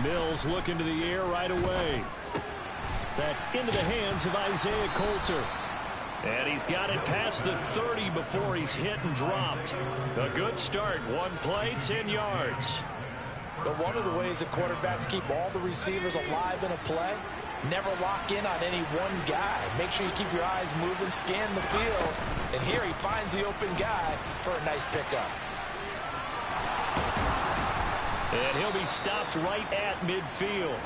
Mills looking to the air right away. That's into the hands of Isaiah Coulter. And he's got it past the 30 before he's hit and dropped. A good start. One play, 10 yards. But one of the ways that quarterbacks keep all the receivers alive in a play, never lock in on any one guy. Make sure you keep your eyes moving, scan the field. And here he finds the open guy for a nice pickup. And he'll be stopped right at midfield.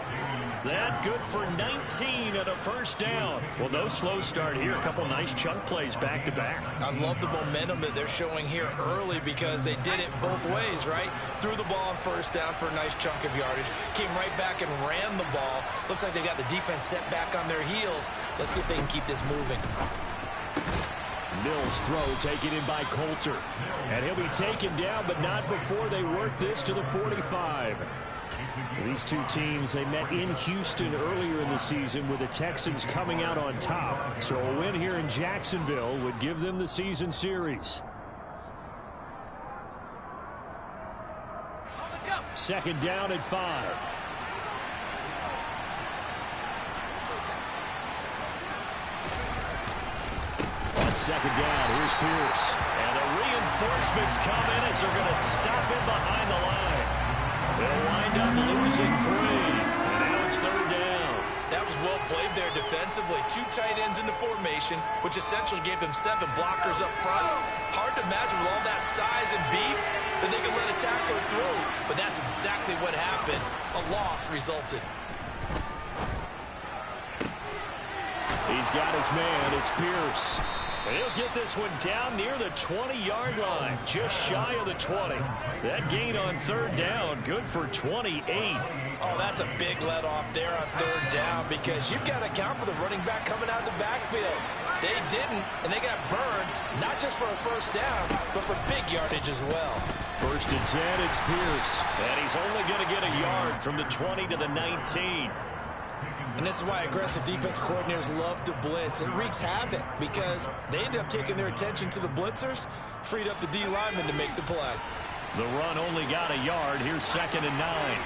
That good for 19 and a first down. Well, no slow start here. A couple nice chunk plays back-to-back. I love the momentum that they're showing here early because they did it both ways, right? Threw the ball on first down for a nice chunk of yardage. Came right back and ran the ball. Looks like they got the defense set back on their heels. Let's see if they can keep this moving. Mills' throw taken in by Coulter. And he'll be taken down, but not before they work this to the 45. These two teams, they met in Houston earlier in the season with the Texans coming out on top. So a win here in Jacksonville would give them the season series. Second down at 5. On second down, here's Pierce. And the reinforcements come in as they're going to stop him behind the line. They'll wind up losing 3. And now it's third down. That was well played there defensively. 2 tight ends in the formation, which essentially gave them 7 blockers up front. Hard to imagine with all that size and beef that they could let a tackler through. But that's exactly what happened. A loss resulted. He's got his man. It's Pierce. And he'll get this one down near the 20-yard line, just shy of the 20. That gain on third down, good for 28. Oh, that's a big let off there on third down because you've got to account for the running back coming out of the backfield. They didn't, and they got burned, not just for a first down, but for big yardage as well. First and 10, it's Pierce. And he's only going to get a yard from the 20 to the 19. And this is why aggressive defense coordinators love to blitz. It wreaks havoc because they end up taking their attention to the blitzers, freed up the D lineman to make the play. The run only got a yard. Here's second and 9.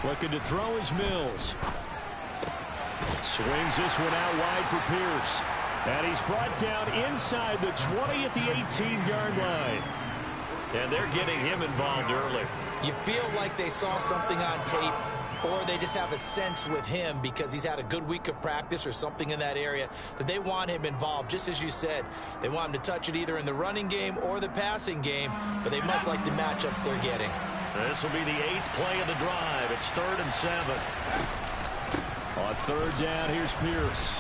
Looking to throw is Mills. Swings this one out wide for Pierce. And he's brought down inside the 20 at the 18-yard line. And they're getting him involved early. You feel like they saw something on tape, or they just have a sense with him because he's had a good week of practice or something in that area that they want him involved. Just as you said, they want him to touch it either in the running game or the passing game, but they must like the matchups they're getting. This will be the 8th play of the drive. It's 3rd and 7. On third down, here's Pierce.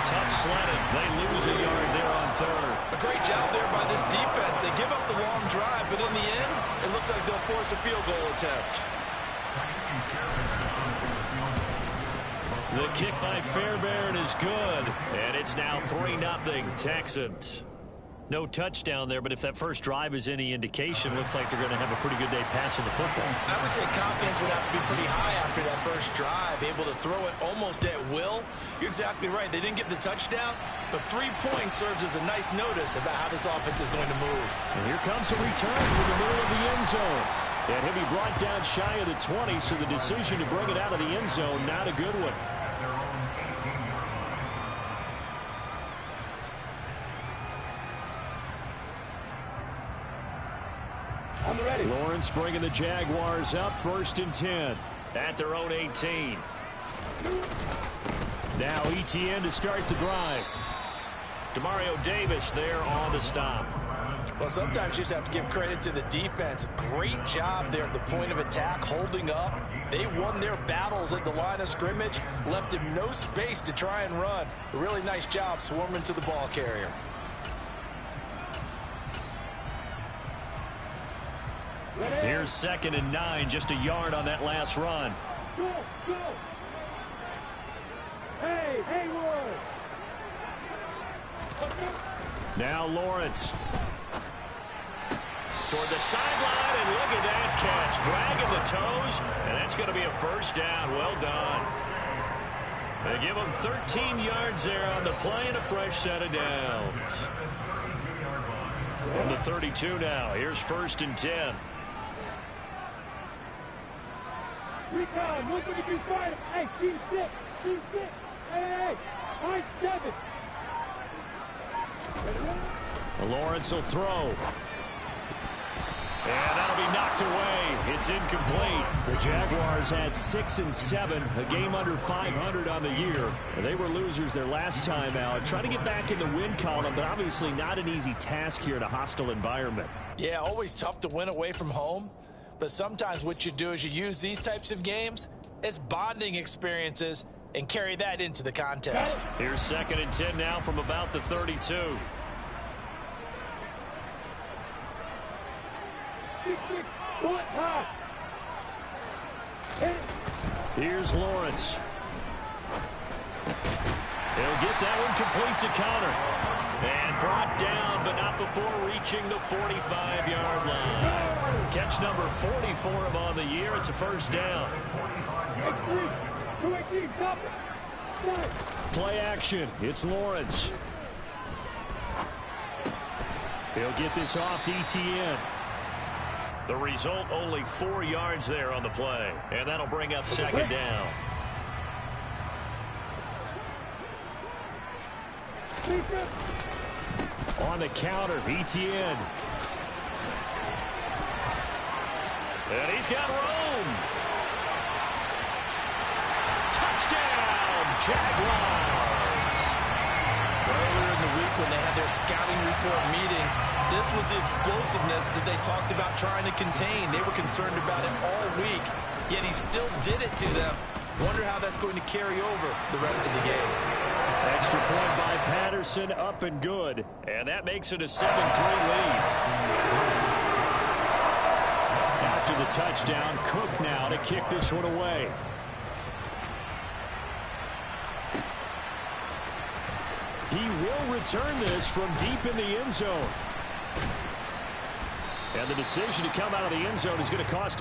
Tough sledding. They lose a yard there on third. A great job there by this defense. They give up the long drive, but in the end, it looks like they'll force a field goal attempt. The kick by Fairbairn is good, and it's now 3-0 Texans. No touchdown there, but if that first drive is any indication, looks like they're going to have a pretty good day passing the football. I would say confidence would have to be pretty high after that first drive, able to throw it almost at will. You're exactly right. They didn't get the touchdown, but 3 points serves as a nice notice about how this offense is going to move. And here comes a return from the middle of the end zone. And he'll be brought down shy of the 20, so the decision to bring it out of the end zone, not a good one. Lawrence bringing the Jaguars up, 1st and 10 at their own 18. Now ETN to start the drive. Demario Davis there on the stop. Well, sometimes you just have to give credit to the defense. Great job there at the point of attack, holding up. They won their battles at the line of scrimmage, left him no space to try and run. A really nice job swarming to the ball carrier. Here's 2nd and 9, just a yard on that last run. Go, go. Hey, Haywood. Now Lawrence. Toward the sideline, and look at that catch. Dragging the toes, and that's going to be a first down. Well done. They give him 13 yards there on the play and a fresh set of downs. From the 32 now. Here's 1st and 10. Recon, look at you fight. Hey, team 6. Team 6. Hey. Line 7. Lawrence will throw. And that'll be knocked away. It's incomplete. The Jaguars had 6 and 7, a game under 500 on the year. They were losers their last time out. Trying to get back in the win column, but obviously not an easy task here in a hostile environment. Yeah, always tough to win away from home. But sometimes what you do is you use these types of games as bonding experiences and carry that into the contest. Here's 2nd and 10 now from about the 32. Here's Lawrence. He'll get that one complete to counter. And brought down, but not before reaching the 45-yard line. Catch number 40 for him on the year. It's a 1st down. Play action. It's Lawrence. He'll get this off to ETN. The result, only 4 yards there on the play. And that'll bring up 2nd down. On the counter, ETN. And he's got room. Touchdown, Jaguars. Earlier in the week when they had their scouting report meeting, this was the explosiveness that they talked about trying to contain. They were concerned about it all week, yet he still did it to them. Wonder how that's going to carry over the rest of the game. Extra point by Patterson, up and good. And that makes it a 7-3 lead. After the touchdown, Cook now to kick this one away. He will return this from deep in the end zone. And the decision to come out of the end zone is going to cost.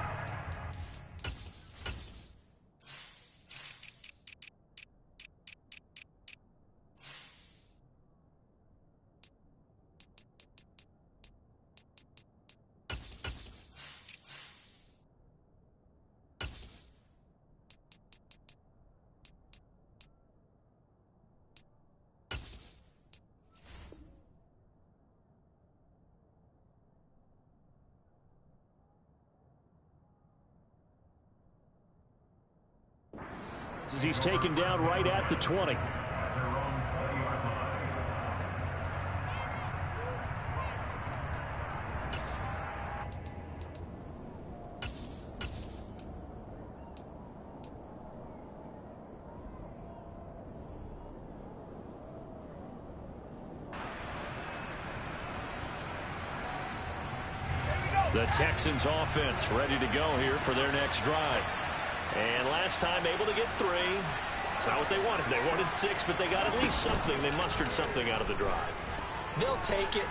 As he's taken down right at the 20. The Texans offense ready to go here for their next drive. And last time able to get 3. It's not what they wanted. They wanted 6, but they got at least something. They mustered something out of the drive. They'll take it.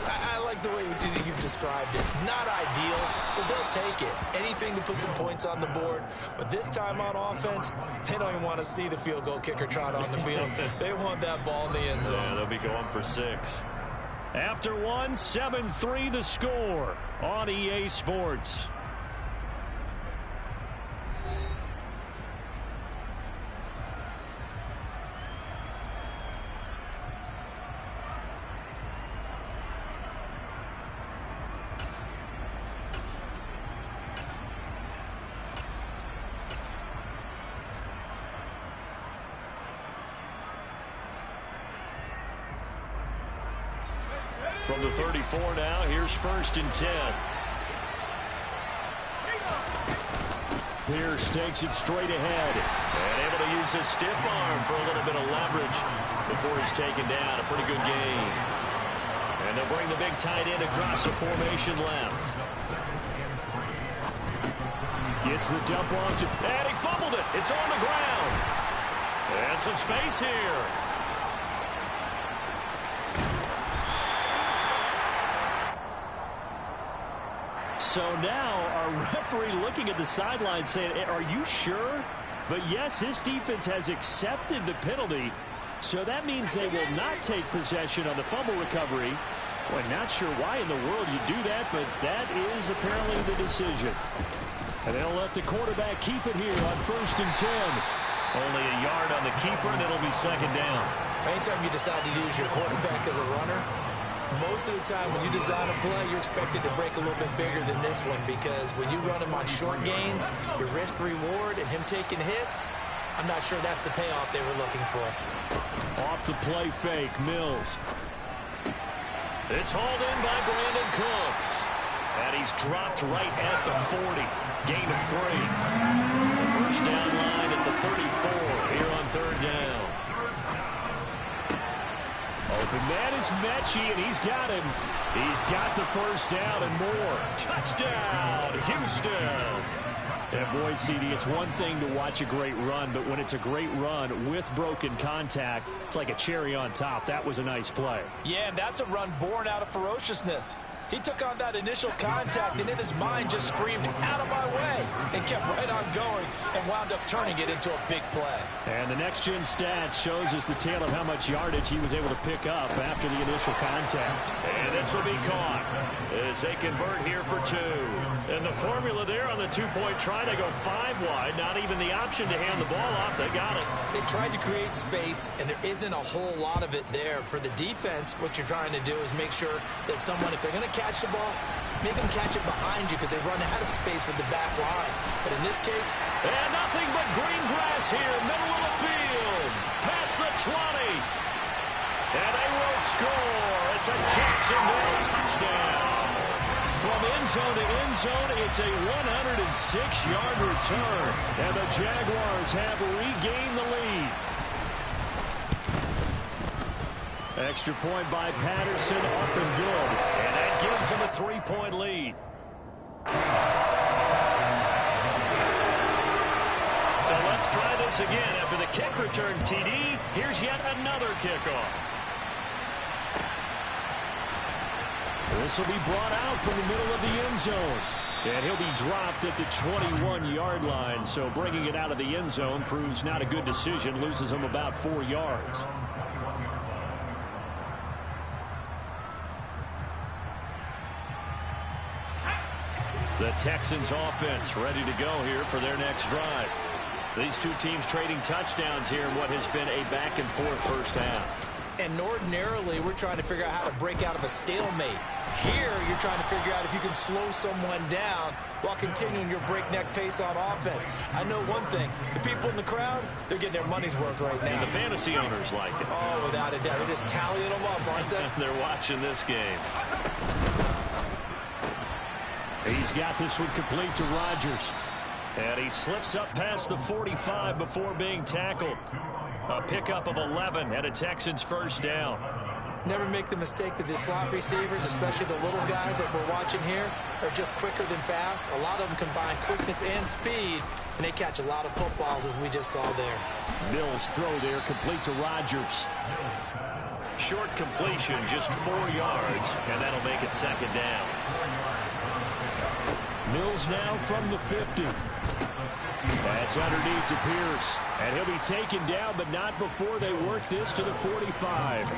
I like the way you've described it. Not ideal, but they'll take it. Anything to put some points on the board. But this time on offense, they don't even want to see the field goal kicker trot on the field. They want that ball in the end zone. Yeah, they'll be going for 6. After 1, 7-3 the score on EA Sports. From the 34 now, here's 1st and 10. Pierce takes it straight ahead. And able to use his stiff arm for a little bit of leverage before he's taken down. A pretty good game. And they'll bring the big tight end across the formation left. Gets the dump off to, and he fumbled it. It's on the ground. And some space here. So now our referee looking at the sideline saying, are you sure? But yes, this defense has accepted the penalty, so that means they will not take possession on the fumble recovery. Well, not sure why in the world you do that, but that is apparently the decision. And they'll let the quarterback keep it here on 1st and 10. Only a yard on the keeper, and it'll be 2nd down. Anytime you decide to use your quarterback as a runner, most of the time when you design a play, you're expected to break a little bit bigger than this one, because when you run him on short gains, your risk-reward and him taking hits, I'm not sure that's the payoff they were looking for. Off the play fake, Mills. It's hauled in by Brandon Cooks. And he's dropped right at the 40. Gain of 3. The first down line at the 34 here on 3rd down. Open man is Mechie, and he's got him. He's got the first down and more. Touchdown, Houston. And boy, CD, it's one thing to watch a great run, but when it's a great run with broken contact, it's like a cherry on top. That was a nice play. Yeah, and that's a run born out of ferociousness. He took on that initial contact, and in his mind just screamed, "Out of my way," and kept right on going and wound up turning it into a big play. And the next-gen stats shows us the tale of how much yardage he was able to pick up after the initial contact. And this will be caught as they convert here for 2. And the formula there on the 2-point try, they go 5 wide. Not even the option to hand the ball off. They got it. They tried to create space, and there isn't a whole lot of it there. For the defense, what you're trying to do is make sure that if they're going to catch the ball, make them catch it behind you, because they run out of space with the back line. But in this case, and nothing but green grass here, middle of the field, past the 20. And they will score. It's a Jacksonville touchdown. From end zone to end zone, it's a 106-yard return. And the Jaguars have regained the lead. Extra point by Patterson, up and good. And that gives them a 3-point lead. So let's try this again. After the kick return TD, here's yet another kickoff. This will be brought out from the middle of the end zone. And he'll be dropped at the 21-yard line. So bringing it out of the end zone proves not a good decision. Loses him about 4 yards. The Texans offense ready to go here for their next drive. These two teams trading touchdowns here in what has been a back-and-forth first half. And ordinarily, we're trying to figure out how to break out of a stalemate. Here, you're trying to figure out if you can slow someone down while continuing your breakneck pace on offense. I know one thing. The people in the crowd, they're getting their money's worth right now. And the fantasy owners like it. Oh, without a doubt. They're just tallying them up, aren't they? They're watching this game. He's got this one complete to Rodgers. And he slips up past the 45 before being tackled. A pickup of 11 and a Texans first down. Never make the mistake that the slot receivers, especially the little guys that we're watching here, are just quicker than fast. A lot of them combine quickness and speed, and they catch a lot of footballs, as we just saw there. Mills throw there, complete to Rodgers. Short completion, just 4 yards, and that'll make it 2nd down. Mills now from the 50. That's underneath to Pierce. And he'll be taken down, but not before they work this to the 45.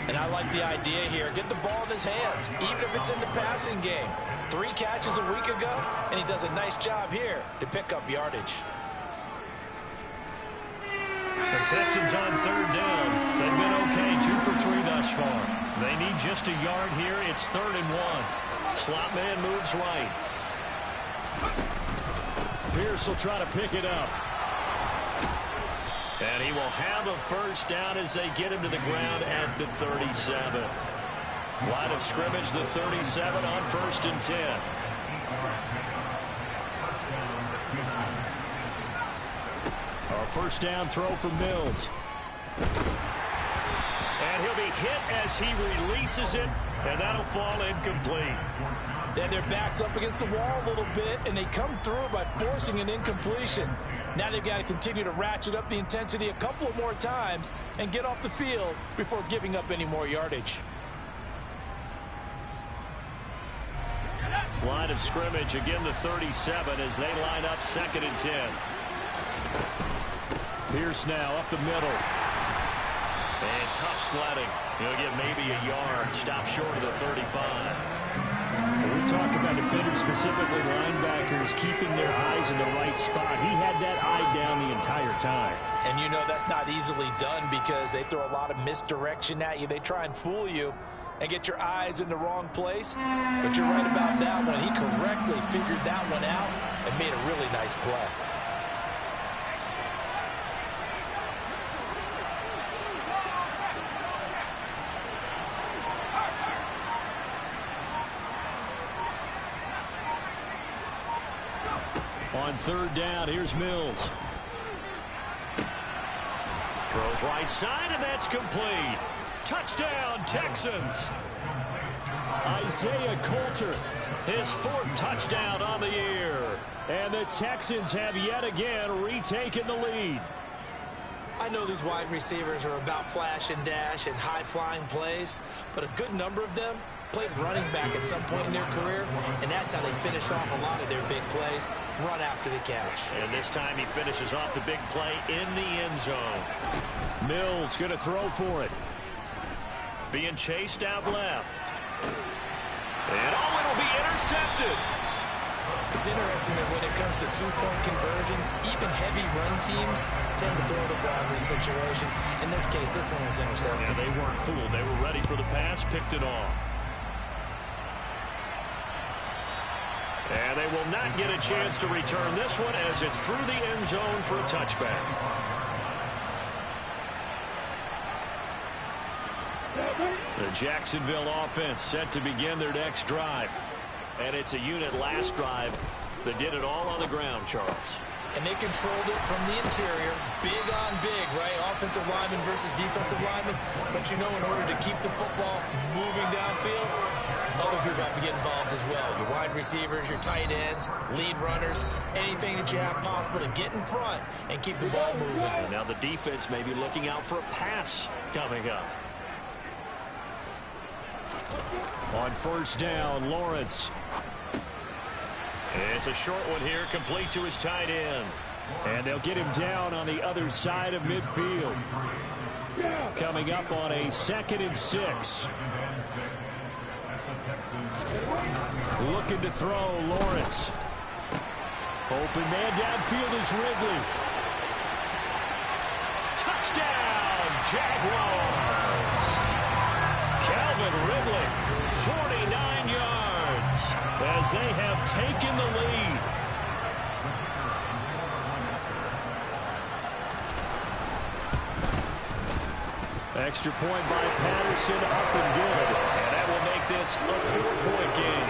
And I like the idea here. Get the ball in his hands, even if it's in the passing game. 3 catches a week ago, and he does a nice job here to pick up yardage. The Texans on 3rd down. They've been okay, 2 for 3 thus far. They need just a yard here. It's 3rd and 1. Slot man moves right. Pierce will try to pick it up. And he will have a first down as they get him to the ground at the 37. Line of scrimmage, the 37 on 1st and 10. Our first down throw from Mills. And he'll be hit as he releases it, and that'll fall incomplete. Then their back's up against the wall a little bit, and they come through by forcing an incompletion. Now they've got to continue to ratchet up the intensity a couple more times and get off the field before giving up any more yardage. Line of scrimmage, again the 37 as they line up 2nd and 10. Pierce now up the middle. And tough sledding. He'll get maybe a yard. Stop short of the 35. We talk about defenders, specifically linebackers, keeping their eyes in the right spot. He had that eye down the entire time. And you know that's not easily done because they throw a lot of misdirection at you. They try and fool you and get your eyes in the wrong place. But you're right about that one. He correctly figured that one out and made a really nice play. On third down, here's Mills. Throws right side, and that's complete. Touchdown, Texans. Isaiah Coulter, His 4th touchdown on the year. and the Texans have yet again retaken the lead. I know these wide receivers are about flash and dash and high-flying plays, but a good number of them played running back at some point in their career, and that's how they finish off a lot of their big plays, run after the catch. And this time he finishes off the big play in the end zone. Mills going to throw for it. Being chased out left. And oh, it'll be intercepted. It's interesting that when it comes to two-point conversions, even heavy run teams tend to throw the ball in these situations. In this case, this one was intercepted. And they weren't fooled. They were ready for the pass, picked it off. And they will not get a chance to return this one as it's through the end zone for a touchback. The Jacksonville offense set to begin their next drive. And it's a unit last drive that did it all on the ground, Charles. And they controlled it from the interior, big on big, right? Offensive lineman versus defensive lineman. But you know, in order to keep the football moving downfield, other people have to get involved as well. Your wide receivers, your tight ends, lead runners, anything that you have possible to get in front and keep the ball moving. And now the defense may be looking out for a pass coming up. On first down, Lawrence. It's a short one here, complete to his tight end. And they'll get him down on the other side of midfield. Coming up on a 2nd and 6. Looking to throw, Lawrence. Open man downfield is Ridley. Touchdown, Jaguars! Calvin Ridley, 49 yards, as they have taken the lead. Extra point by Patterson, up and good. and that will make this a 4-point game.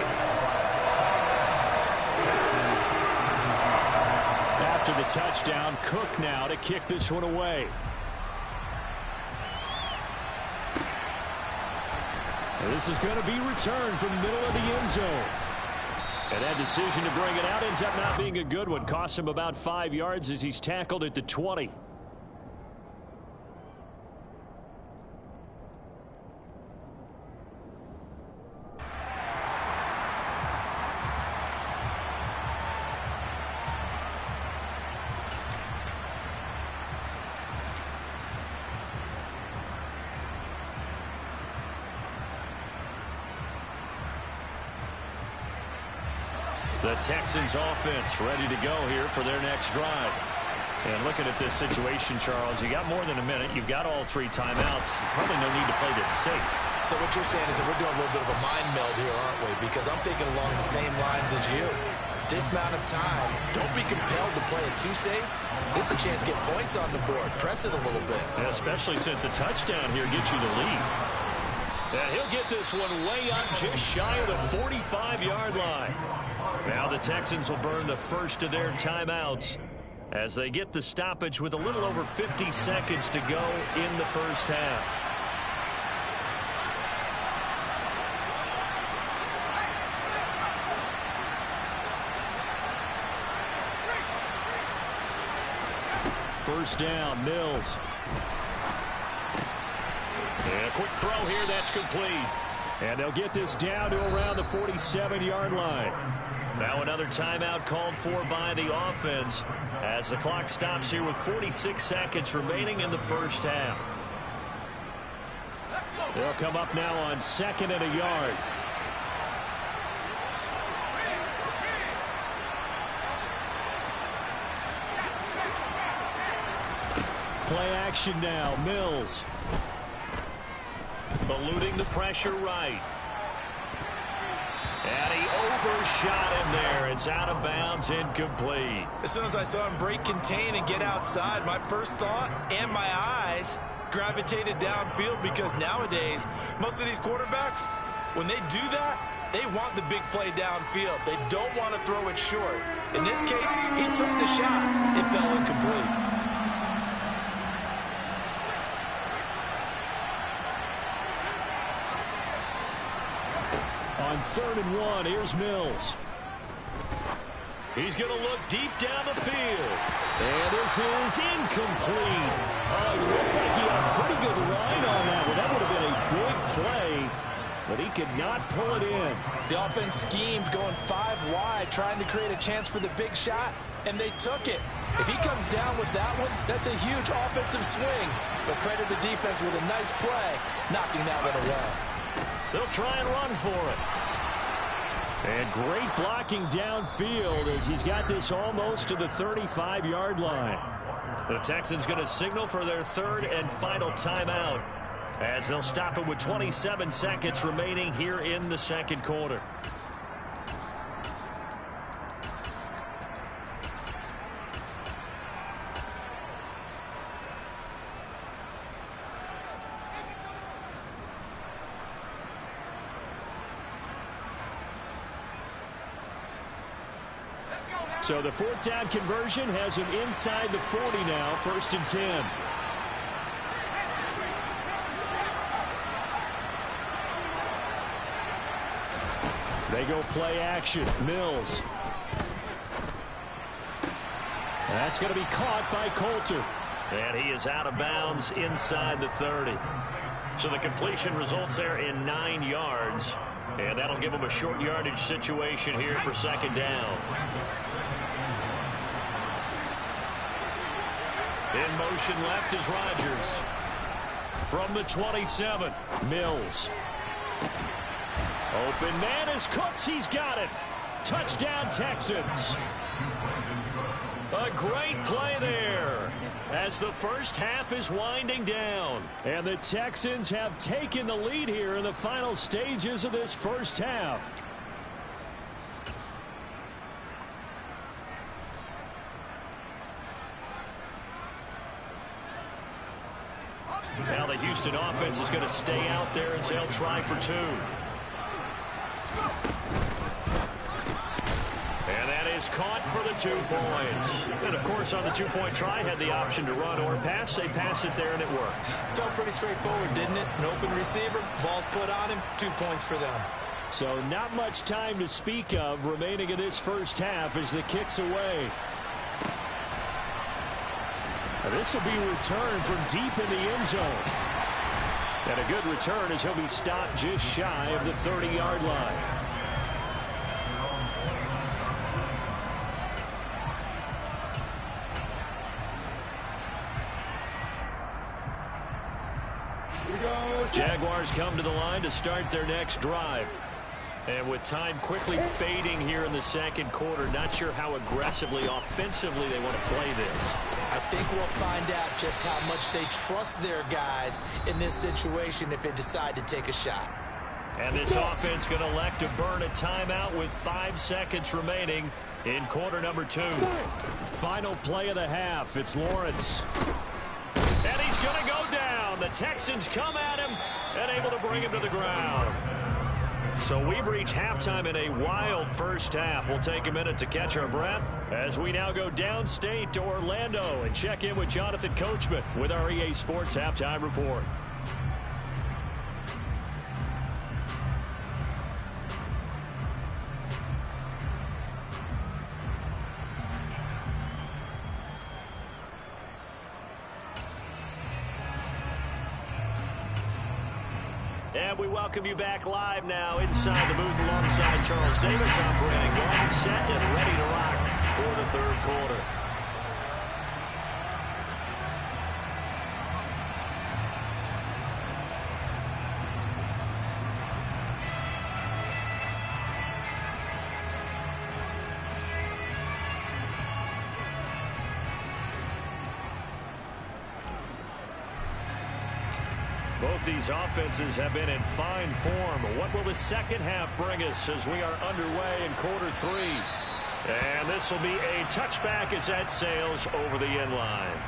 After the touchdown, Cook now to kick this one away. This is going to be returned from the middle of the end zone. And that decision to bring it out ends up not being a good one. Costs him about 5 yards as he's tackled at the 20. The Texans offense ready to go here for their next drive. And looking at this situation, Charles, you got more than a minute. You've got all 3 timeouts. Probably no need to play this safe. So what you're saying is that we're doing a little bit of a mind meld here, aren't we? Because I'm thinking along the same lines as you. This amount of time, don't be compelled to play it too safe. This is a chance to get points on the board. Press it a little bit. Yeah, especially since a touchdown here gets you the lead. And he'll get this one way up just shy of the 45-yard line. Now the Texans will burn the first of their timeouts as they get the stoppage with a little over 50 seconds to go in the first half. First down, Mills. And a quick throw here, that's complete. And they'll get this down to around the 47-yard line. Now another timeout called for by the offense as the clock stops here with 46 seconds remaining in the first half. They'll come up now on 2nd and a yard. Play action now. Mills. Eluding the pressure right. And he overshot him there. It's out of bounds, incomplete. As soon as I saw him break contain and get outside, my first thought and my eyes gravitated downfield, because nowadays, most of these quarterbacks, when they do that, they want the big play downfield. They don't want to throw it short. In this case, he took the shot. It fell incomplete. On 3rd and 1, here's Mills. He's going to look deep down the field. And this is incomplete. Oh, it looked like he had a pretty good line on that one. That would have been a big play, but he could not pull it in. The offense schemed going 5 wide, trying to create a chance for the big shot, and they took it. If he comes down with that one, that's a huge offensive swing. But credit the defense with a nice play, knocking that one away. They'll try and run for it. And great blocking downfield as he's got this almost to the 35-yard line. The Texans going to signal for their 3rd and final timeout as they'll stop it with 27 seconds remaining here in the second quarter. So the 4th down conversion has him inside the 40 now, 1st and 10. They go play action. Mills. That's going to be caught by Coulter. And he is out of bounds inside the 30. So the completion results there in 9 yards. And that'll give him a short yardage situation here for 2nd down. In motion left is Rodgers. From the 27, Mills. Open man is Cooks. He's got it. Touchdown, Texans. A great play there as the first half is winding down. And the Texans have taken the lead here in the final stages of this first half. Now the Houston offense is going to stay out there as they'll try for 2. And that is caught for the 2 points. And, of course, on the 2-point try, had the option to run or pass. They pass it there, and it works. Felt pretty straightforward, didn't it? An open receiver, ball's put on him, 2 points for them. So not much time to speak of remaining in this first half as the kick's away. This will be returned from deep in the end zone. And a good return as he'll be stopped just shy of the 30-yard line. Jaguars come to the line to start their next drive. And with time quickly fading here in the second quarter, not sure how aggressively, offensively they want to play this. I think we'll find out just how much they trust their guys in this situation if they decide to take a shot. And this offense going to elect to burn a timeout with 5 seconds remaining in quarter number 2. Final play of the half. It's Lawrence. And he's going to go down. The Texans come at him and able to bring him to the ground. So we've reached halftime in a wild first half. We'll take a minute to catch our breath as we now go downstate to Orlando and check in with Jonathan Coachman with our EA Sports Halftime Report. And we welcome you back live now inside the booth alongside Charles Davis. I'm Brandon Gaudin, set and ready to rock for the third quarter. Both these offenses have been in fine form. What will the second half bring us as we are underway in quarter three? And this will be a touchback as that sails over the end line.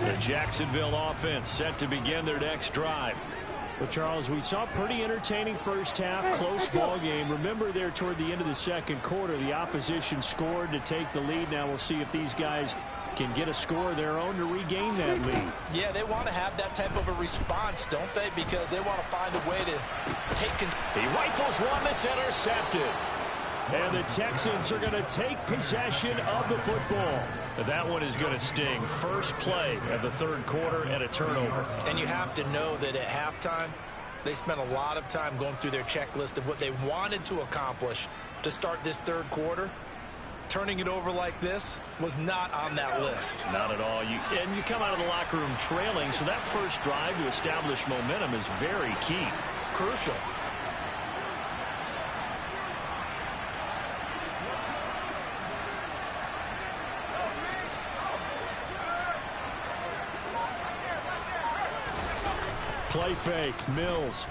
The Jacksonville offense set to begin their next drive. Well, Charles, we saw a pretty entertaining first half, close ball game. Remember there toward the end of the second quarter, the opposition scored to take the lead. Now we'll see if these guys can get a score of their own to regain that lead. Yeah, they want to have that type of a response, don't they? Because they want to find a way to take control. He rifles one that's intercepted. And the Texans are going to take possession of the football. That one is going to sting. First play of the third quarter and a turnover. And you have to know that at halftime, they spent a lot of time going through their checklist of what they wanted to accomplish to start this third quarter. Turning it over like this was not on that list. Not at all. And you come out of the locker room trailing, so that first drive to establish momentum is very key. Crucial. Play fake, Mills.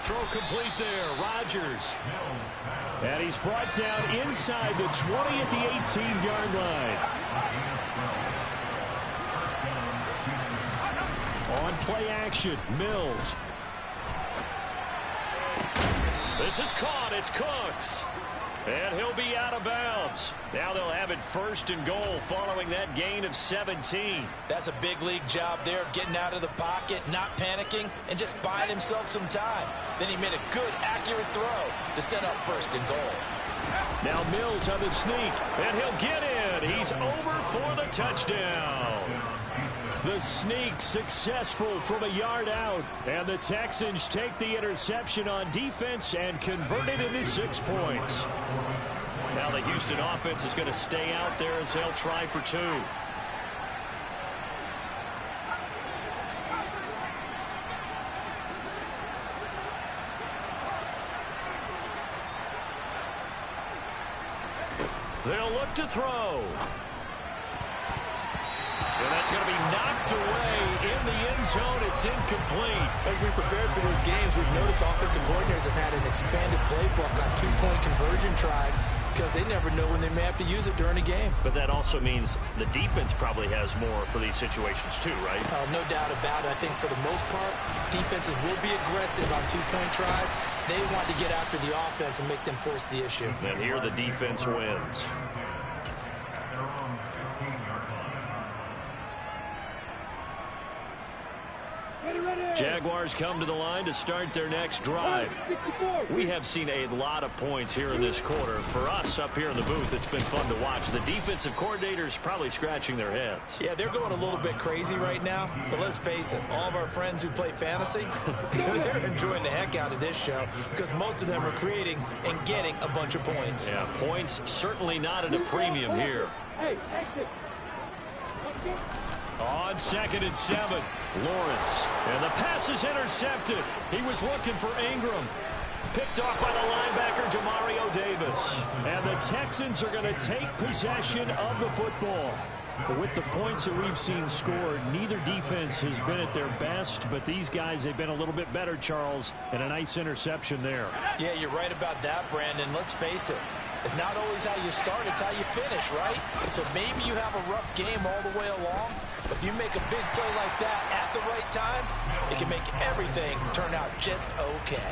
Throw complete there, Rodgers. And he's brought down inside the 20 at the 18-yard line. On play action, Mills. This is caught. It's Cooks. And he'll be out of bounds. Now they'll have it first and goal following that gain of 17. That's a big league job there of getting out of the pocket, not panicking, and just buying himself some time. Then he made a good, accurate throw to set up first and goal. Now Mills on the sneak, and he'll get in. He's over for the touchdown. The sneak successful from a yard out. And the Texans take the interception on defense and convert it into 6 points. Now the Houston offense is going to stay out there as they'll try for 2. They'll look to throw. And that's going to be knocked away in the end zone. It's incomplete. As we prepared for these games, we've noticed offensive coordinators have had an expanded playbook on 2-point conversion tries because they never know when they may have to use it during a game. But that also means the defense probably has more for these situations too, right? No doubt about it. I think for the most part, defenses will be aggressive on 2-point tries. They want to get after the offense and make them force the issue. And here the defense wins. Jaguars come to the line to start their next drive. We have seen a lot of points here in this quarter. For us up here in the booth, it's been fun to watch. The defensive coordinators probably scratching their heads. Yeah, they're going a little bit crazy right now. But let's face it, all of our friends who play fantasy, they're enjoying the heck out of this show because most of them are creating and getting a bunch of points. Yeah, points certainly not at a premium here. Hey, exit. On 2nd and 7, Lawrence. And the pass is intercepted. He was looking for Ingram. Picked off by the linebacker, Demario Davis. And the Texans are going to take possession of the football. But with the points that we've seen scored, neither defense has been at their best, but these guys have been a little bit better, Charles, and a nice interception there. Yeah, you're right about that, Brandon. Let's face it. It's not always how you start, it's how you finish, right? So maybe you have a rough game all the way along, but if you make a big play like that at the right time, it can make everything turn out just okay.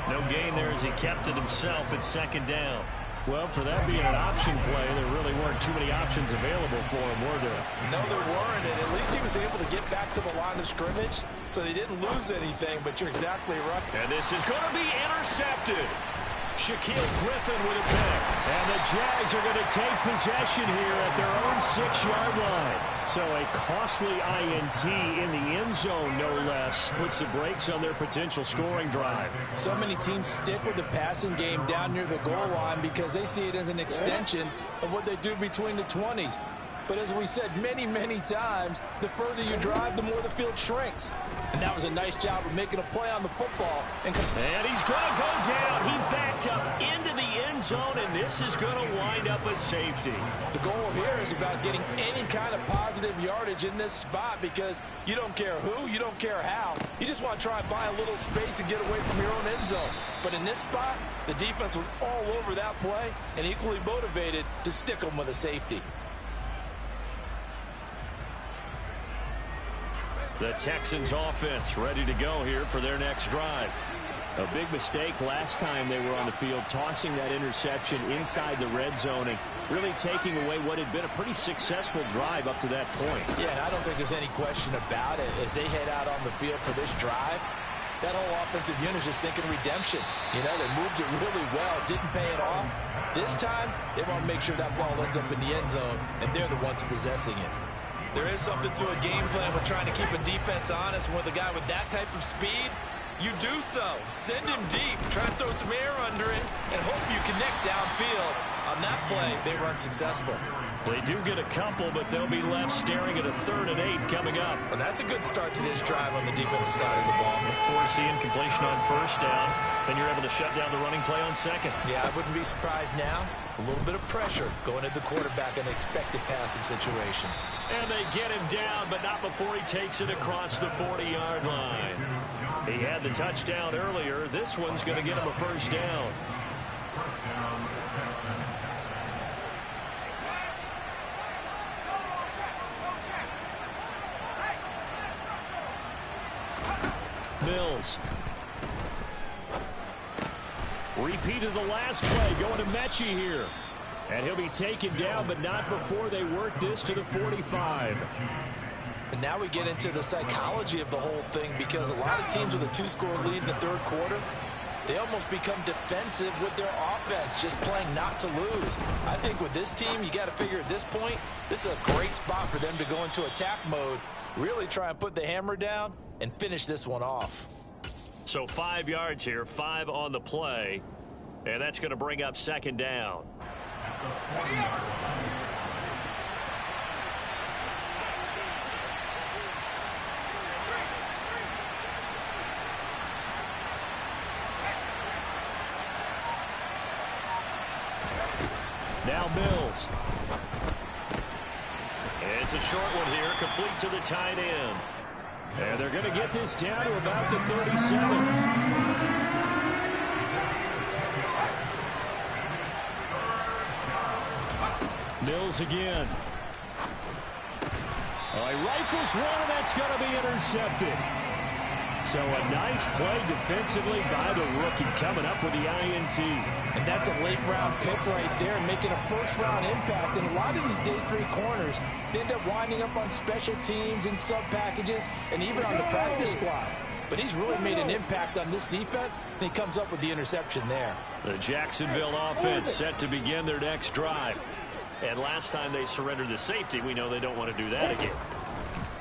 No gain there as he kept it himself at second down. Well, for that being an option play, there really weren't too many options available for him, were there? No, there weren't, and at least he was able to get back to the line of scrimmage, so they didn't lose anything, but you're exactly right. And this is going to be intercepted. Shaquille Griffin with a pick. And the Jags are going to take possession here at their own 6-yard line. So a costly INT in the end zone, no less, puts the brakes on their potential scoring drive. So many teams stick with the passing game down near the goal line because they see it as an extension of what they do between the 20s. But as we said many, many times, the further you drive, the more the field shrinks. And that was a nice job of making a play on the football. And he's going to go down. He backed up into the end zone, and this is going to wind up a safety. The goal here is about getting any kind of positive yardage in this spot because you don't care who, you don't care how. You just want to try and buy a little space and get away from your own end zone. But in this spot, the defense was all over that play and equally motivated to stick them with a safety. The Texans offense ready to go here for their next drive. A big mistake last time they were on the field, tossing that interception inside the red zone and really taking away what had been a pretty successful drive up to that point. Yeah, and I don't think there's any question about it. As they head out on the field for this drive, that whole offensive unit is just thinking redemption. You know, they moved it really well, didn't pay it off. This time, they want to make sure that ball ends up in the end zone, and they're the ones possessing it. There is something to a game plan with trying to keep a defense honest. With a guy with that type of speed, you do so. Send him deep, try and throw some air under it, and hope you connect downfield. On that play, they run successful. They do get a couple, but they'll be left staring at a 3rd and 8 coming up. Well, that's a good start to this drive on the defensive side of the ball. Force the incompletion on 1st down, then you're able to shut down the running play on 2nd. Yeah, I wouldn't be surprised now. A little bit of pressure going at the quarterback in an expected passing situation. And they get him down, but not before he takes it across the 40-yard line. He had the touchdown earlier. This one's going to get him a 1st down. Mills. Repeat of the last play, going to Mechie here. And he'll be taken down, but not before they work this to the 45. And now we get into the psychology of the whole thing because a lot of teams with a 2-score lead in the 3rd quarter, they almost become defensive with their offense, just playing not to lose. I think with this team, you got to figure at this point, this is a great spot for them to go into attack mode, really try and put the hammer down and finish this one off. So 5 yards here, 5 on the play, and that's going to bring up 2nd down. Now Mills. It's a short one here, complete to the tight end. And they're going to get this down to about the 37. Mills again. He rifles one, and that's going to be intercepted. So a nice play defensively by the rookie coming up with the INT. And that's a late-round pick right there, making a first-round impact. And a lot of these day 3 corners, they end up winding up on special teams and sub-packages and even on the practice squad. But he's really made an impact on this defense, and he comes up with the interception there. The Jacksonville offense set to begin their next drive. And last time they surrendered the safety, we know they don't want to do that again.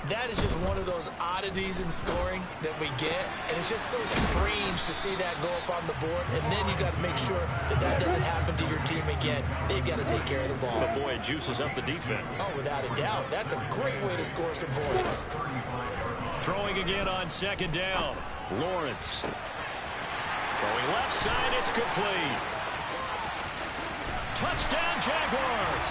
That is just one of those oddities in scoring that we get, and it's just so strange to see that go up on the board, and then you got to make sure that that doesn't happen to your team again. They've got to take care of the ball. But boy, it juices up the defense. Oh, without a doubt. That's a great way to score some points. Throwing again on 2nd down. Lawrence. Throwing left side, it's complete. Touchdown, Jaguars.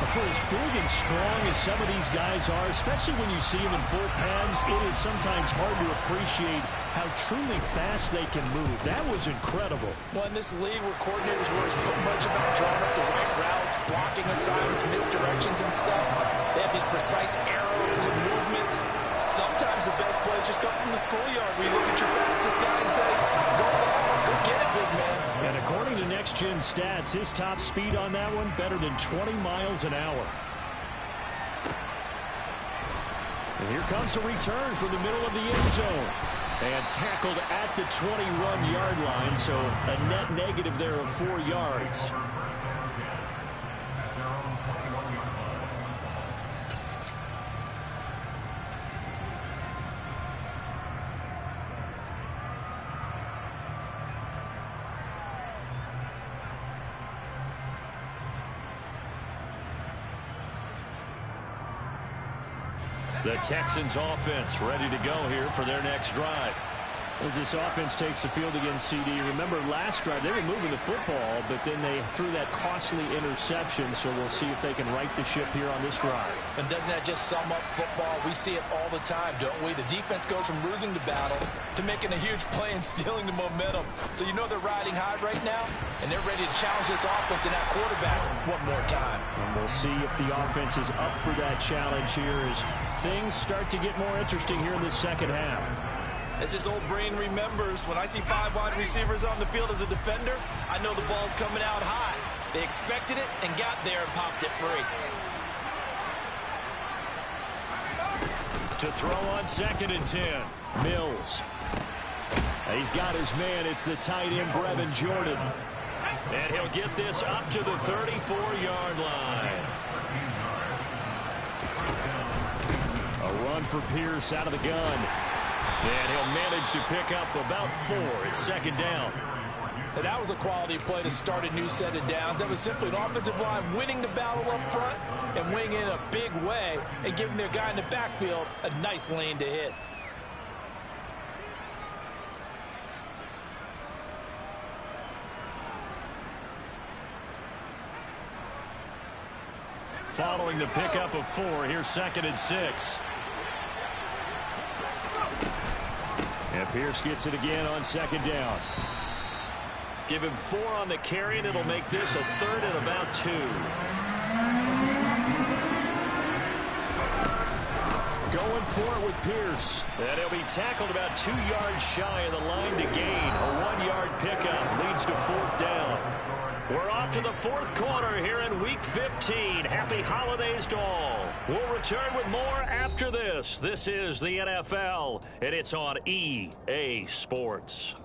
A for as big and strong as some of these guys are, especially when you see them in full pads, it is sometimes hard to appreciate how truly fast they can move. That was incredible. Well, in this league where coordinators worry so much about drawing up the right routes, blocking assignments, misdirections and stuff, they have these precise arrows and movements. Sometimes the best plays just come from the schoolyard where you look at your fastest guy and say, go on, go get it, big man. And according to Next Gen Stats, his top speed on that one, better than 20 miles an hour. And here comes a return from the middle of the end zone. And tackled at the 21-yard line, so a net negative there of 4 yards. The Texans offense ready to go here for their next drive. As this offense takes the field against CD, remember last drive they were moving the football, but then they threw that costly interception, so we'll see if they can right the ship here on this drive. And doesn't that just sum up football? We see it all the time, don't we? The defense goes from losing the battle to making a huge play and stealing the momentum. So you know they're riding high right now, and they're ready to challenge this offense and that quarterback one more time. And we'll see if the offense is up for that challenge here as things start to get more interesting here in the second half. As his old brain remembers, when I see 5 wide receivers on the field as a defender, I know the ball's coming out high. They expected it and got there and popped it free. To throw on 2nd and 10. Mills. He's got his man. It's the tight end, Brevin Jordan. And he'll get this up to the 34-yard line. A run for Pierce out of the gun. And he'll manage to pick up about 4. It's 2nd down. And that was a quality play to start a new set of downs. That was simply an offensive line winning the battle up front and winning in a big way and giving their guy in the backfield a nice lane to hit. Following the pickup of 4, here's 2nd and 6. And Pierce gets it again on 2nd down. Give him 4 on the carry, and it'll make this a 3rd and about 2. Going for it with Pierce. And he'll be tackled about 2 yards shy of the line to gain. A 1-yard pickup leads to 4th down. We're off to the 4th quarter here in Week 15. Happy holidays to all. We'll return with more after this. This is the NFL, and it's on EA Sports.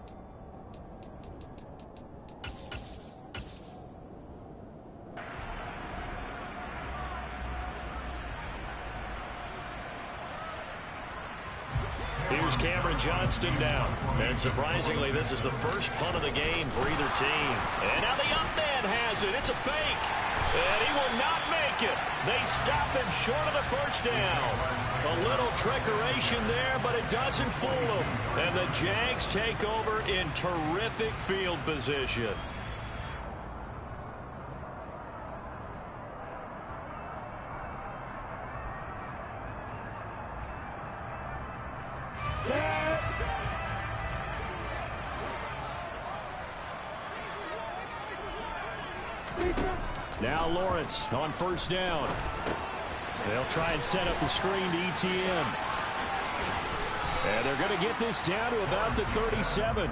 Here's Cameron Johnston down. And surprisingly, this is the first punt of the game for either team. And now the up man has it. It's a fake. And he will not make it. They stop him short of the first down. A little trickeration there, but it doesn't fool them. And the Jags take over in terrific field position. Now Lawrence on 1st down. They'll try and set up the screen to ETN. And they're going to get this down to about the 37.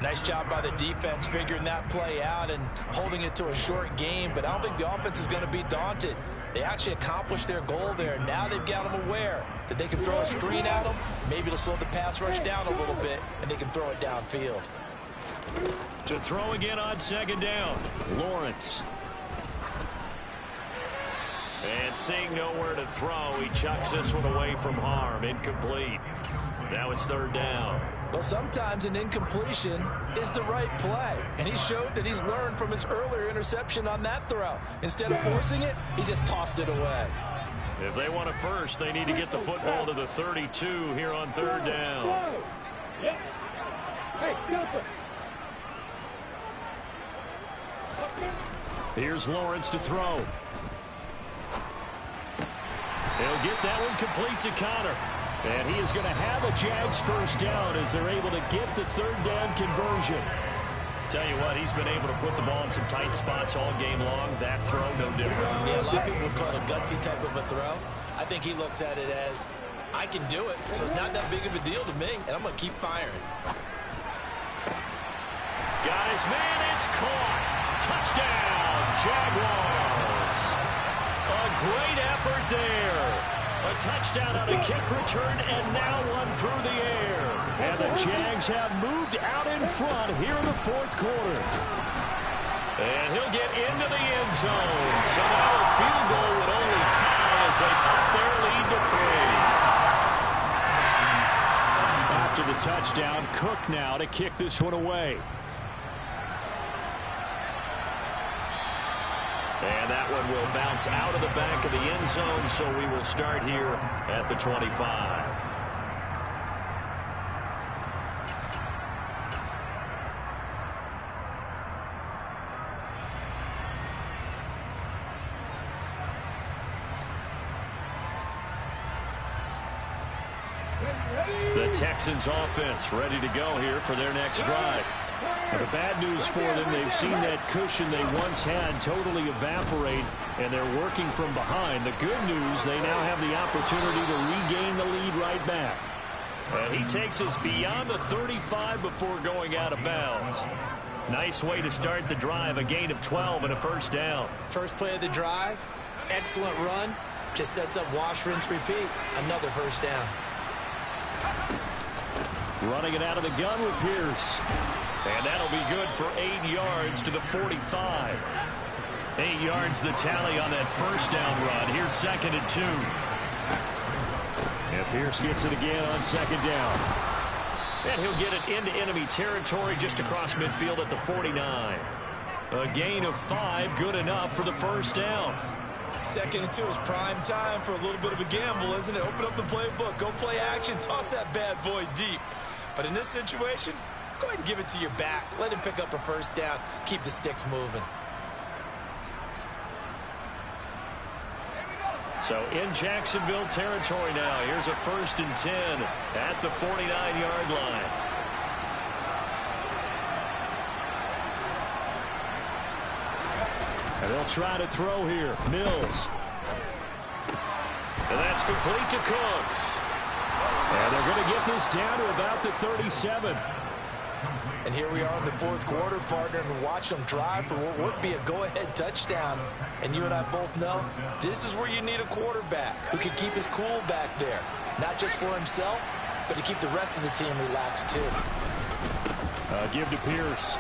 Nice job by the defense figuring that play out and holding it to a short game, but I don't think the offense is going to be daunted. They actually accomplished their goal there. Now they've got them aware that they can throw a screen at them. Maybe it'll slow the pass rush down a little bit, and they can throw it downfield. To throw again on 2nd down. Lawrence. And seeing nowhere to throw, he chucks this one away from harm. Incomplete. Now it's 3rd down. Well, sometimes an incompletion is the right play. And he showed that he's learned from his earlier interception on that throw. Instead of forcing it, he just tossed it away. If they want it first, they need to get the football to the 32 here on 3rd down. Hey, jumper. Here's Lawrence to throw. He'll get that one complete to Connor. And he is going to have a Jags first down as they're able to get the third down conversion. Tell you what, he's been able to put the ball in some tight spots all game long. That throw, no different. Yeah, a lot of people would call it a gutsy type of a throw. I think he looks at it as, I can do it, so it's not that big of a deal to me, and I'm going to keep firing. Got his man, it's caught. Touchdown, Jaguars. A great effort there. A touchdown on a kick return, and now one through the air. And the Jags have moved out in front here in the fourth quarter. And he'll get into the end zone. So now a field goal would only tie as they up their lead to 3. After the touchdown, Cook now to kick this one away. And that one will bounce out of the back of the end zone, so we will start here at the 25. The Texans offense ready to go here for their next drive. Now, the bad news for them, they've seen that cushion they once had totally evaporate, and they're working from behind. The good news, they now have the opportunity to regain the lead right back. And he takes us beyond the 35 before going out of bounds. Nice way to start the drive, a gain of 12 and a first down. First play of the drive, excellent run, just sets up wash, rinse, repeat. Another first down. Running it out of the gun with Pierce. And that'll be good for 8 yards to the 45. 8 yards the tally on that first down run. Here's 2nd and 2. And Pierce gets it again on 2nd down. And he'll get it into enemy territory just across midfield at the 49. A gain of 5, good enough for the first down. 2nd and 2 is prime time for a little bit of a gamble, isn't it? Open up the playbook, go play action, toss that bad boy deep. But in this situation, go ahead and give it to your back. Let him pick up a first down. Keep the sticks moving. So in Jacksonville territory now. Here's a 1st and 10 at the 49-yard line. And they'll try to throw here. Mills. And that's complete to Cooks. And they're going to get this down to about the 37. And here we are in the fourth quarter, partner, and watch them drive for what would be a go-ahead touchdown. And you and I both know this is where you need a quarterback who can keep his cool back there. Not just for himself, but to keep the rest of the team relaxed too. Give to Pierce.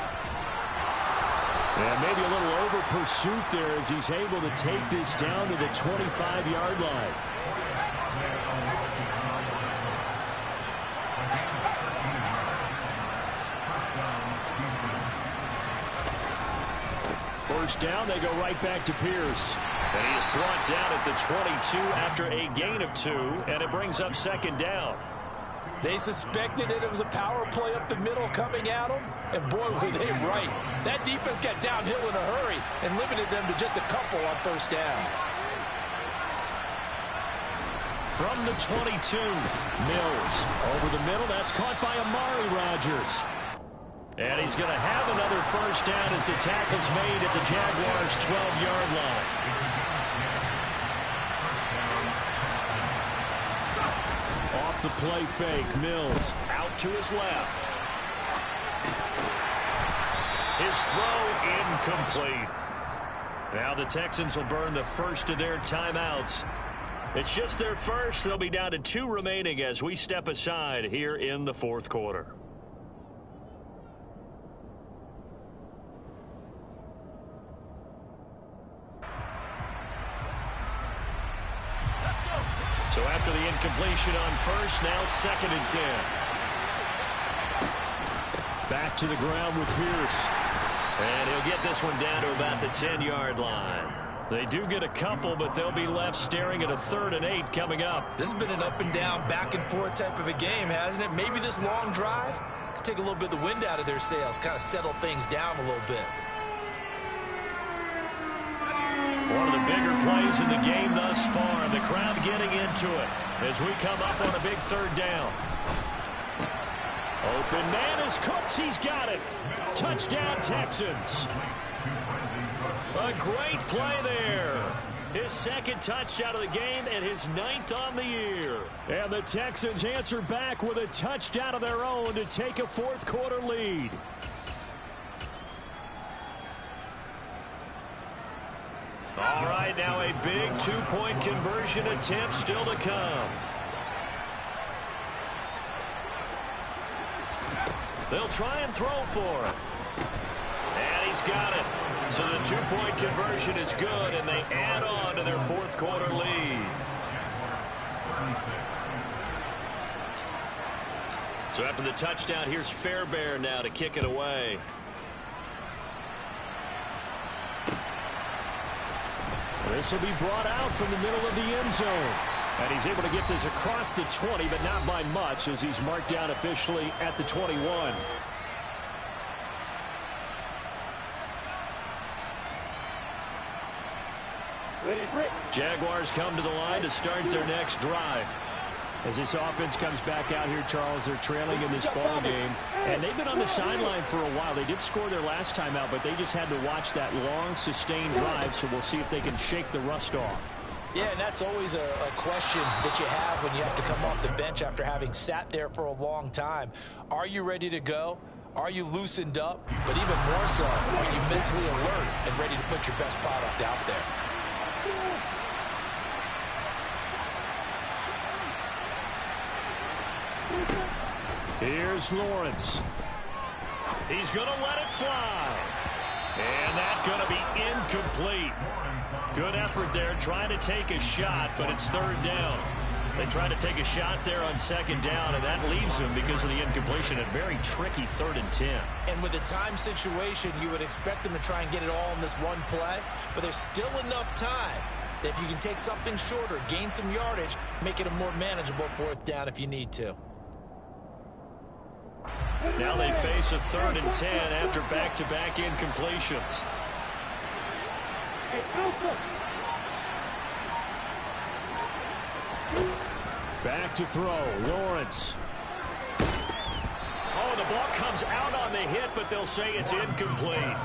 And maybe a little over pursuit there as he's able to take this down to the 25-yard line. First down, they go right back to Pierce. And he is brought down at the 22 after a gain of 2, and it brings up 2nd down. They suspected it was a power play up the middle coming at them, and boy, were they right. That defense got downhill in a hurry and limited them to just a couple on first down. From the 22, Mills over the middle. That's caught by Amari Rodgers. And he's going to have another first down as the tackle's made at the Jaguars' 12-yard line. Off the play fake, Mills out to his left. His throw incomplete. Now the Texans will burn the first of their timeouts. It's just their first. They'll be down to 2 remaining as we step aside here in the fourth quarter. So after the incompletion on first, now 2nd and 10. Back to the ground with Pierce. And he'll get this one down to about the 10-yard line. They do get a couple, but they'll be left staring at a 3rd and 8 coming up. This has been an up and down, back and forth type of a game, hasn't it? Maybe this long drive could take a little bit of the wind out of their sails, kind of settle things down a little bit. One of the bigger plays in the game thus far, and the crowd getting into it as we come up on a big third down. Open man is Cooks. He's got it. Touchdown, Texans. A great play there. His second touchdown of the game and his 9th on the year. And the Texans answer back with a touchdown of their own to take a fourth-quarter lead. All right, now a big two-point conversion attempt still to come. They'll try and throw for it. And he's got it. So the two-point conversion is good, and they add on to their fourth-quarter lead. So after the touchdown, here's Fairbairn now to kick it away. This will be brought out from the middle of the end zone. And he's able to get this across the 20, but not by much, as he's marked down officially at the 21. Jaguars come to the line to start their next drive. As this offense comes back out here, Charles, they're trailing in this ball game. And they've been on the sideline for a while. They did score their last time out, but they just had to watch that long, sustained drive, so we'll see if they can shake the rust off. Yeah, and that's always a question that you have when you have to come off the bench after having sat there for a long time. Are you ready to go? Are you loosened up? But even more so, are you mentally alert and ready to put your best product out there? Here's Lawrence. He's going to let it fly. And that's going to be incomplete. Good effort there trying to take a shot, but it's third down. They try to take a shot there on second down, and that leaves them because of the incompletion. A very tricky 3rd and 10. And with the time situation, you would expect them to try and get it all in this one play, but there's still enough time that if you can take something shorter, gain some yardage, make it a more manageable 4th down if you need to. Now they face a 3rd and 10 after back-to-back incompletions. Back to throw, Lawrence. Oh, the ball comes out on the hit, but they'll say it's incomplete.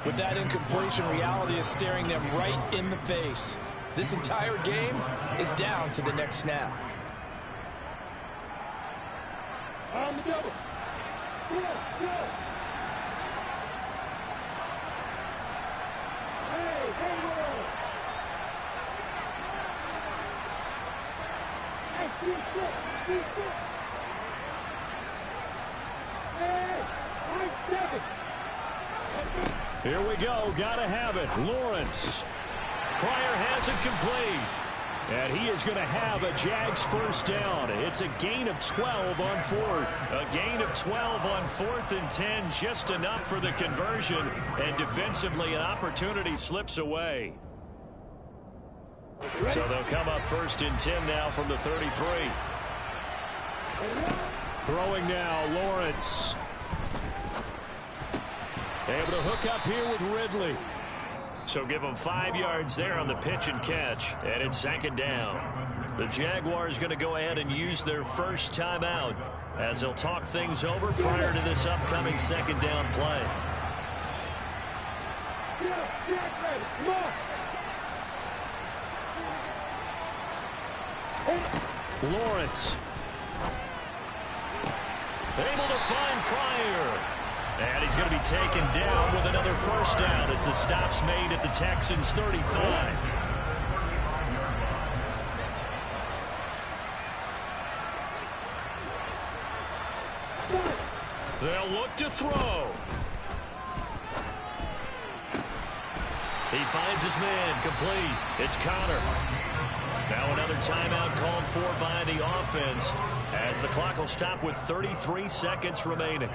With that incompletion, reality is staring them right in the face. This entire game is down to the next snap. On the double. Go, go. Hey, Hayward. Hey, keep it. Hey, 5-7. Here we go. Gotta have it. Lawrence. Pryor has it complete. And he is going to have a Jags first down. It's a gain of 12 on 4th. A gain of 12 on 4th and 10, just enough for the conversion. And defensively, an opportunity slips away. So they'll come up 1st and 10 now from the 33. Throwing now, Lawrence. Able to hook up here with Ridley. So give them 5 yards there on the pitch and catch. And it's 2nd down. The Jaguars going to go ahead and use their first timeout as they'll talk things over prior to this upcoming 2nd down play. Lawrence. Able to find Pryor. And he's going to be taken down with another first down as the stop's made at the Texans' 35. They'll look to throw. He finds his man complete. It's Connor. Now another timeout called for by the offense as the clock will stop with 33 seconds remaining.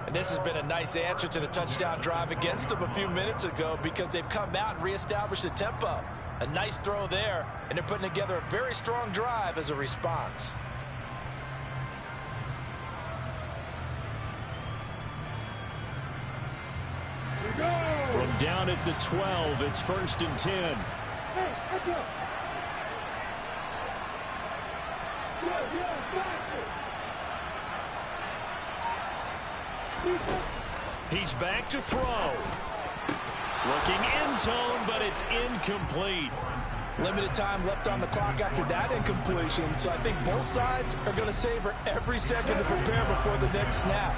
And this has been a nice answer to the touchdown drive against them a few minutes ago because they've come out and reestablished the tempo. A nice throw there, and they're putting together a very strong drive as a response. From down at the 12, it's 1st and 10. Hey, let's go. He's back to throw. Looking end zone, but it's incomplete. Limited time left on the clock after that incompletion, so I think both sides are going to savor every second to prepare before the next snap.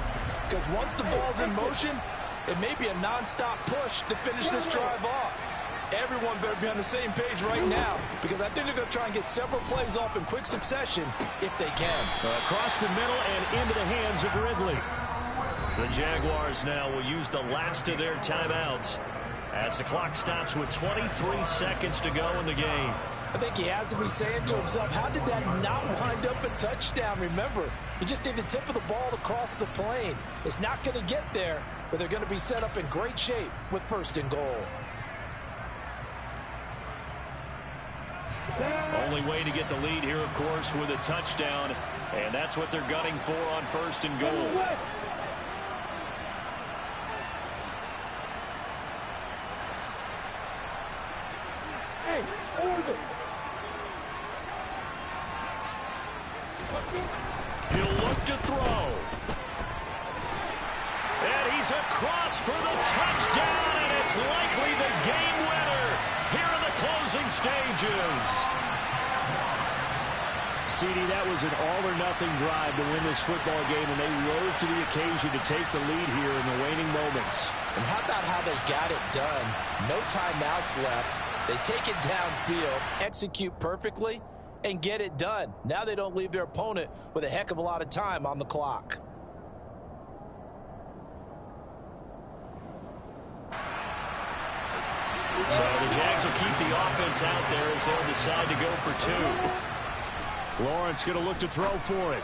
Because once the ball's in motion, it may be a non-stop push to finish this drive off. Everyone better be on the same page right now, because I think they're going to try and get several plays off in quick succession if they can. Across the middle and into the hands of Ridley. The Jaguars now will use the last of their timeouts as the clock stops with 23 seconds to go in the game. I think he has to be saying to himself, how did that not wind up a touchdown? Remember, you just need the tip of the ball to cross the plane. It's not going to get there, but they're going to be set up in great shape with first and goal. Only way to get the lead here, of course, with a touchdown, and that's what they're gunning for on first and goal. Hey, order. He'll look to throw. And he's across for the touchdown, and it's likely the game winner here in the closing stages. CD, that was an all-or-nothing drive to win this football game, and they rose to the occasion to take the lead here in the waning moments. And how about how they got it done? No timeouts left. They take it downfield, execute perfectly, and get it done. Now they don't leave their opponent with a heck of a lot of time on the clock. So the Jags will keep the offense out there as they'll decide to go for two. Lawrence going to look to throw for it.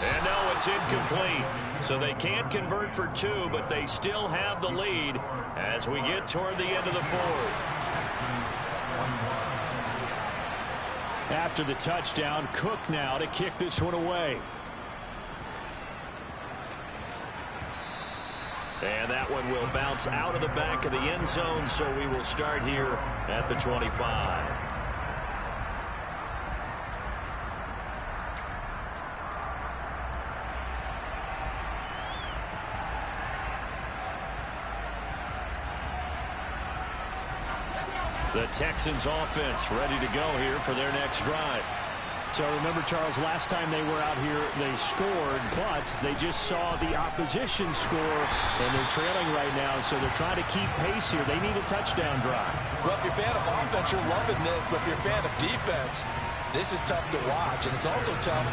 And no, it's incomplete. So they can't convert for two, but they still have the lead as we get toward the end of the fourth. After the touchdown, Cook now to kick this one away. And that one will bounce out of the back of the end zone, so we will start here at the 25. The Texans offense ready to go here for their next drive. So remember, Charles, last time they were out here, they scored, but they just saw the opposition score, and they're trailing right now, so they're trying to keep pace here. They need a touchdown drive. Well, if you're a fan of offense, you're loving this, but if you're a fan of defense, this is tough to watch, and it's also tough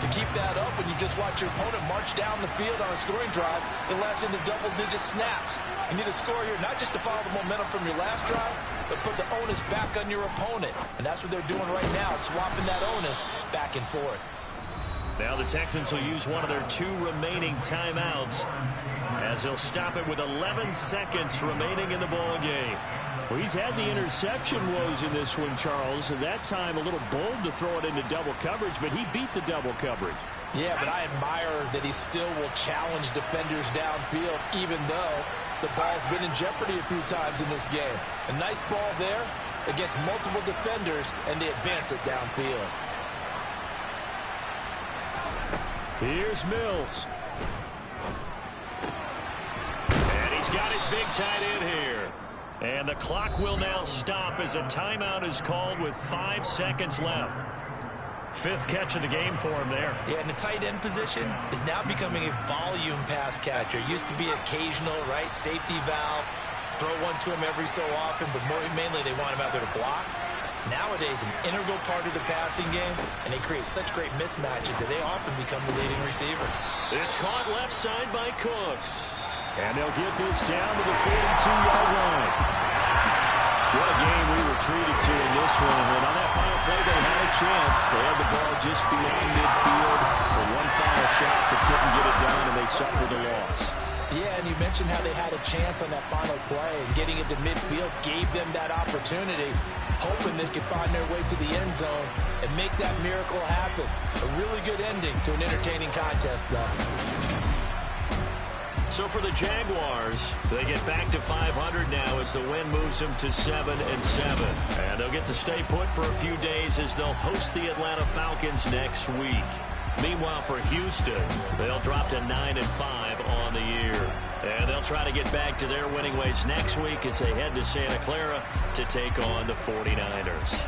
to keep that up when you just watch your opponent march down the field on a scoring drive that lasts into double-digit snaps. You need a score here, not just to follow the momentum from your last drive, but put the onus back on your opponent. And that's what they're doing right now, swapping that onus back and forth. Now the Texans will use one of their two remaining timeouts as they'll stop it with 11 seconds remaining in the ball game. Well, he's had the interception woes in this one, Charles, and that time a little bold to throw it into double coverage, but he beat the double coverage. Yeah, but I admire that he still will challenge defenders downfield, even though the ball's been in jeopardy a few times in this game. A nice ball there against multiple defenders, and they advance it downfield. Here's Mills. And he's got his big tight end here. And the clock will now stop as a timeout is called with 5 seconds left. Fifth catch of the game for him there. Yeah, and the tight end position is now becoming a volume pass catcher. Used to be occasional, right? Safety valve. Throw one to him every so often, but mainly they want him out there to block. Nowadays, an integral part of the passing game, and they create such great mismatches that they often become the leading receiver. It's caught left side by Cooks. And they'll get this down to the 42-yard line. What a game we were treated to in this one. And on that final play, they had a chance. They had the ball just beyond midfield for one final shot, but couldn't get it done, and they suffered a loss. Yeah, and you mentioned how they had a chance on that final play, and getting it to midfield gave them that opportunity, hoping they could find their way to the end zone and make that miracle happen. A really good ending to an entertaining contest, though. So for the Jaguars, they get back to 500 now as the win moves them to 7-7. And they'll get to stay put for a few days as they'll host the Atlanta Falcons next week. Meanwhile, for Houston, they'll drop to 9-5 on the year. And they'll try to get back to their winning ways next week as they head to Santa Clara to take on the 49ers.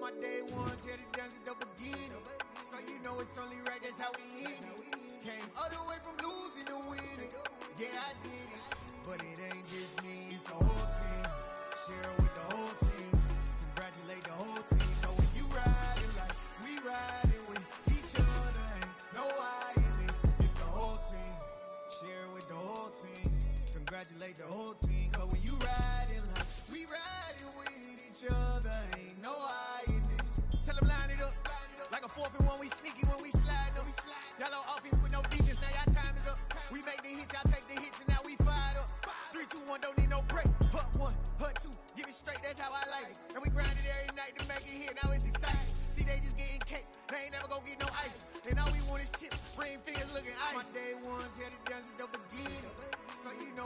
My day ones here to dance at the beginning. So you know it's only right, that's how we end it. Came all the way from losing to winning. Yeah, I did it. But it ain't just me, it's the whole team. Share it with the whole team. Congratulate the whole team. Cause when you riding like we riding with each other, ain't no I in this. It's the whole team. Share it with the whole team. Congratulate the whole team. Cause when you riding like we riding with each other, ain't no I in this. Tell them line it up. Like a 4th and 1, we sneaky when we slide them. Y'all on offense with no defense, now y'all time is up. We make the hits, y'all take the hits, and now we fired up. 3, 2, 1, don't need no break. Hut 1, hut 2, give it straight, that's how I like it. And we grind it every night to make it hit, now it's exciting. See, they just getting cake, they ain't never gonna get no ice. And all we want is chips, ring fingers looking ice. My day ones here to dance at the beginning. So you know